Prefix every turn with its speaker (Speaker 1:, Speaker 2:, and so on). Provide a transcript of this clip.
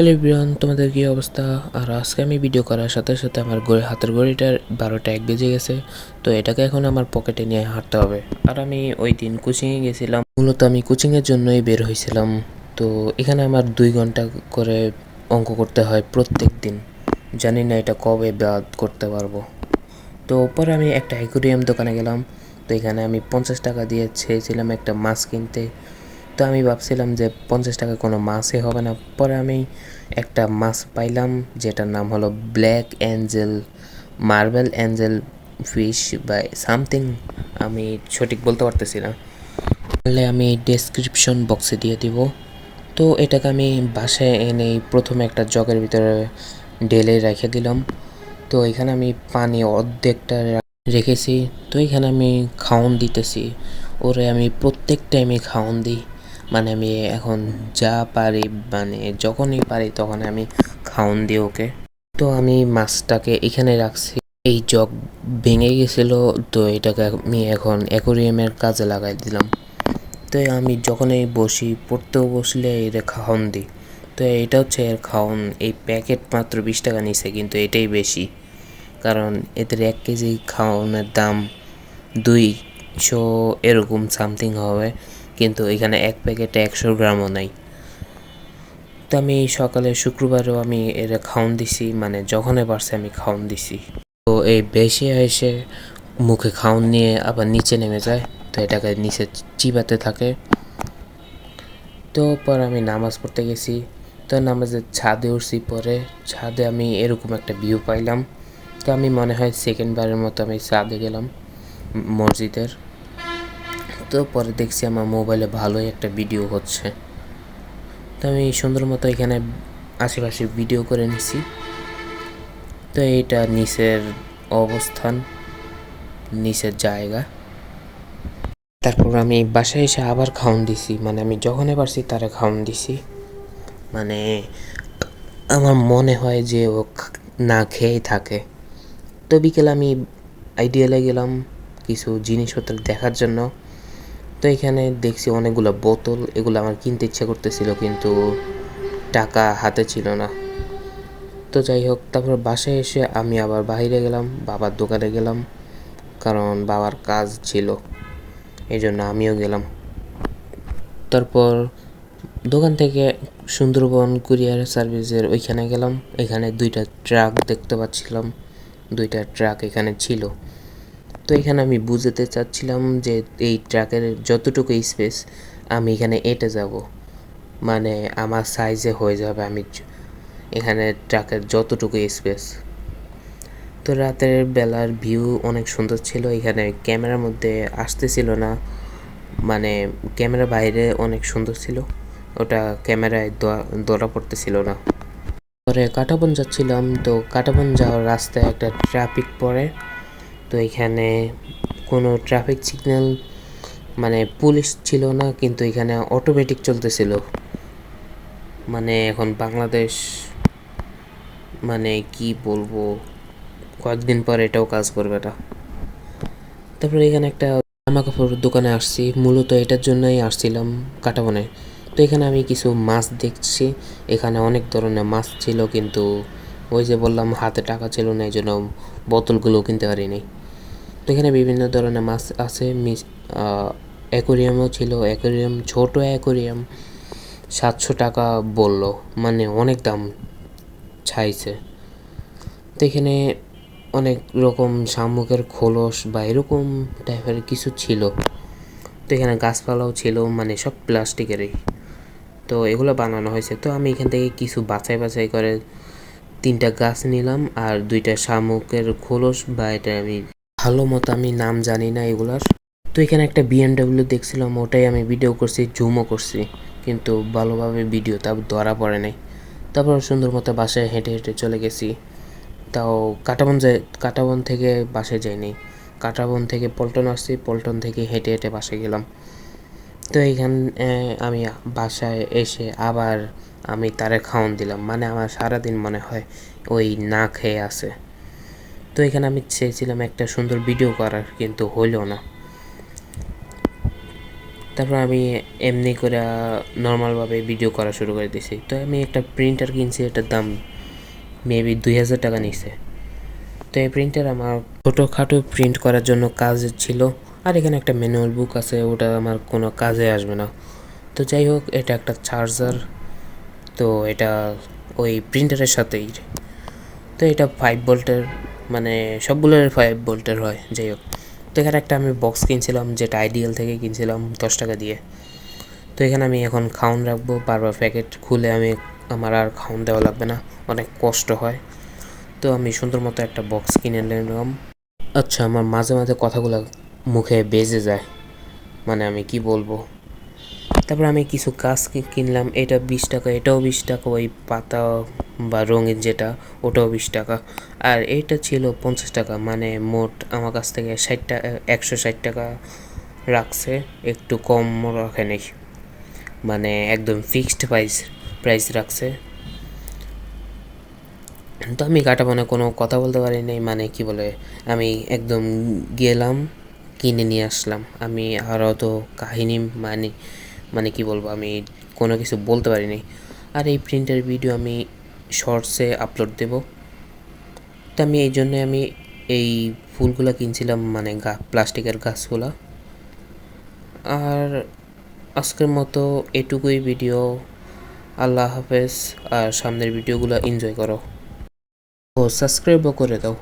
Speaker 1: Hello everyone, তোমাদের কি অবস্থা? আর আজকে আমি ভিডিও করার সাথে সাথে আমার হাতের ঘড়িটার 12টা 1 বেজে গেছে। তো এটাকে এখন আমার পকেটে নিয়ে হাঁটতে হবে। আর আমি ওই দিন কোচিংয়ে গেছিলাম, মূলত আমি কোচিংয়ের জন্যই বের হয়েছিলাম। তো এখানে আমার 2 ঘন্টা করে অঙ্ক করতে হয় প্রত্যেক দিন। জানি না এটা কবে বাদ করতে পারবো। তো পরে আমি একটা অ্যাকুরিয়াম দোকানে গেলাম। তো এখানে আমি 50 টাকা দিয়ে চেয়েছিলাম একটা মাছ কিনতে। তো আমি ভাবছিলাম যে 50 টাকা কোনো মাছই হবে না। পরে আমি একটা মাছ পাইলাম যেটার নাম হলো black Angel, marble Angel fish বা সামথিং, আমি সঠিক বলতে পারতেছি না। তাহলে আমি ডেসক্রিপশন বক্সে দিয়ে দিব। তো এটাকে আমি বাসায় এনে প্রথমে একটা জগের ভিতরে ঢেলে রেখে দিলাম। তো এখানে আমি পানি অর্ধেকটা রেখেছি। তো এখানে আমি খাওন দিতেছি ওরে, আমি প্রত্যেক টাইমে খাওন দিই। মানে আমি এখন যা পারি, মানে যখনই পারি তখন আমি খাওন দিই ওকে। তো আমি মাছটাকে এখানে রাখছি। এই জগ ভেঙে গেছিলো, তো এটাকে আমি এখন অ্যাকোরিয়ামের কাজে লাগাই দিলাম। তো আমি যখনই বসি, পড়তেও বসলে এর খাওন দিই। তো এটা হচ্ছে এর খাওন। এই প্যাকেট মাত্র 20 টাকা নিছে, কিন্তু এটাই বেশি, কারণ এদের 1 কেজি খাওয়ানোর দাম 200 এরকম সামথিং হবে, কিন্তু এখানে এক প্যাকেটে 100 গ্রামও নাই। তো আমি সকালে শুক্রবারেও আমি এর খাওয়ান দিছি, মানে যখনই পারছে আমি খাওয়ান দিছি। তো এই বেশি এসে মুখে খাওয়ান নিয়ে আবার নিচে নেমে যায়, তো এটাকে নিচে চিবাতে থাকে। তো পর আমি নামাজ পড়তে গেছি। তো নামাজের ছাদে উঠছি, পরে ছাদে আমি এরকম একটা ভিউ পাইলাম। তো আমি মনে হয় সেকেন্ডবারের মতো আমি ছাদে গেলাম মসজিদের। তো পরে দেখছি আমার মোবাইলে ভালোই একটা ভিডিও হচ্ছে। তো আমি সুন্দর মতো এখানে আশেপাশে ভিডিও করে নিছি। তো এইটা নিচের অবস্থান, নিচের জায়গা। তারপর আমি বাসায় এসে আবার খাওন দিছি, মানে আমি যখনই পারছি তারা খাওন দিছি। মানে আমার মনে হয় যে ও না খেয়েই থাকে। তো বিকেলে আমি আইডিয়ালে গেলাম কিছু জিনিসপত্র দেখার জন্য। তো এখানে দেখছি অনেকগুলো বোতল, এগুলো আমার কিনতে ইচ্ছা করতেছিল, কিন্তু টাকা হাতে ছিল না। তো যাই হোক, তারপর বাসায় এসে আমি আবার বাইরে গেলাম, বাবার দোকানে গেলাম, কারণ বাবার কাজ ছিল, এই জন্য আমিও গেলাম। তারপর দোকান থেকে সুন্দরবন কুরিয়ার সার্ভিসের ওইখানে গেলাম। এখানে 2টা ট্রাক দেখতে পাচ্ছিলাম, 2টা ট্রাক এখানে ছিল। তো এখানে আমি বুঝতে চাচ্ছিলাম যে এই ট্রাকের যতটুকু স্পেস আমি এখানে এঁটে যাব, মানে আমার সাইজে হয়ে যাবে আমি এখানে ট্রাকের যতটুকু স্পেস। তো রাতের বেলার ভিউ অনেক সুন্দর ছিল, এখানে ক্যামেরার মধ্যে আসতেছিল না, মানে ক্যামেরা বাইরে অনেক সুন্দর ছিল, ওটা ক্যামেরায় ধরা পড়তেছিল না। পরে কাটাবন যাচ্ছিলাম, তো কাটাবন যাওয়ার রাস্তায় একটা ট্রাফিক পড়ে। তো এখানে কোনো ট্রাফিক সিগন্যাল, মানে পুলিশ ছিল না, কিন্তু এখানে অটোমেটিক চলতেছিল। মানে এখন বাংলাদেশ, মানে কি বলবো, কয়েকদিন পর এটাও কাজ করবে না। তারপরে এখানে একটা জামা কাপড়ের দোকানে আসছি, মূলত এটার জন্যই আসছিলাম কাটাবনে। তো এখানে আমি কিছু মাছ দেখছি, এখানে অনেক ধরনের মাছ ছিল, কিন্তু ওই যে বললাম হাতে টাকা ছিল না, এই জন্য বোতলগুলো কিনতে পারিনি। তো এখানে বিভিন্ন ধরনের মাছ আছে, অ্যাকোরিয়ামও ছিল, অ্যাকোরিয়াম ছোট অ্যাকোরিয়াম 700 টাকা বলল, মানে অনেক দাম চাইছে। তো এখানে অনেক রকম শামুকের খোলস বা এরকম টাইপের কিছু ছিল। তো এখানে গাছপালাও ছিল, মানে সব প্লাস্টিকেরই। তো এগুলো বানানো হয়েছে। তো আমি এখান থেকে কিছু বাছাই বাছাই করে 3টা গাছ নিলাম আর 2টা শামুকের খোলস, বা এটা আমি ভালো মতো আমি নাম জানি না এগুলার। তো এখানে একটা BMW দেখছিলাম, ওটাই আমি ভিডিও করছি, জুমও করছি, কিন্তু ভালোভাবে ভিডিও তা ধরা পড়ে নাই। তারপর সুন্দর মতো বাসায় হেঁটে হেঁটে চলে গেছি। তাও কাটাবন থেকে বাসে যাইনি, কাটাবন থেকে পল্টন আসছি, পল্টন থেকে হেঁটে হেঁটে বাসে গেলাম। তো এইখানে আমি বাসায় এসে আবার আমি তারে খাওয়ান দিলাম, মানে আমার সারাদিন মনে হয় ওই না খেয়ে আছে। তো এখানে আমি চেয়েছিলাম একটা সুন্দর ভিডিও করার, কিন্তু হইল না। তারপর আমি এমনি করে নর্মালভাবে ভিডিও করা শুরু করে দিয়েছি। তো আমি একটা প্রিন্টার কিনছি, এটার দাম মেবি 2000 টাকা নিছে। তো এই প্রিন্টার আমার ছোটোখাটো প্রিন্ট করার জন্য কাজ ছিল। আর এখানে একটা ম্যানুয়াল বুক আছে, ওটা আমার কোনো কাজে আসবে না। তো যাই হোক, এটা একটা চার্জার। তো এটা ওই প্রিন্টারের সাথেই। তো এটা 5 ভোল্টের, মানে সবগুলোর 5 ভোল্টের হয়। যাই হোক, তো এখানে একটা আমি বক্স কিনছিলাম, যেটা আইডিয়াল থেকে কিনছিলাম 10 টাকা দিয়ে। তো এখানে আমি এখন খাউন রাখবো, বারবার প্যাকেট খুলে আমার আর খাউন দেওয়া লাগবে না, অনেক কষ্ট হয়। তো আমি সুন্দর মতো একটা বক্স কিনে নিলাম। আচ্ছা, আমার মাঝে মাঝে কথাগুলো মুখে বেজে যায়, মানে আমি কি বলবো। তারপর আমি কিছু গাছ কিনলাম, এটা 20 টাকা, এটাও 20 টাকা, ওই পাতা বা রঙিন যেটা ওটাও 20 টাকা। আর এইটা ছিল 50 টাকা, মানে মোট আমার কাছ থেকে 160 টাকা রাখছে, একটু কম রাখে নেই, মানে একদম ফিক্সড প্রাইস রাখছে। তো আমি কাটা মানে কোনো কথা বলতে পারি নাই, মানে কি বলে, আমি একদম গেলাম, কিনে নিয়ে আসলাম। আমি আর অত কাহিনী মানে মানে কি বলবো, আমি কোনো কিছু বলতে পারিনি। আর এই প্রিন্টের ভিডিও আমি শর্টসে আপলোড দেব। তো আমি এই জন্যে আমি এই ফুলগুলা কিনছিলাম, মানে প্লাস্টিকের গাছগুলা। আর আজকের মতো এটুকুই ভিডিও। আল্লাহ হাফেজ। আর সামনের ভিডিওগুলো এনজয় করো ও সাবস্ক্রাইবও করে দাও।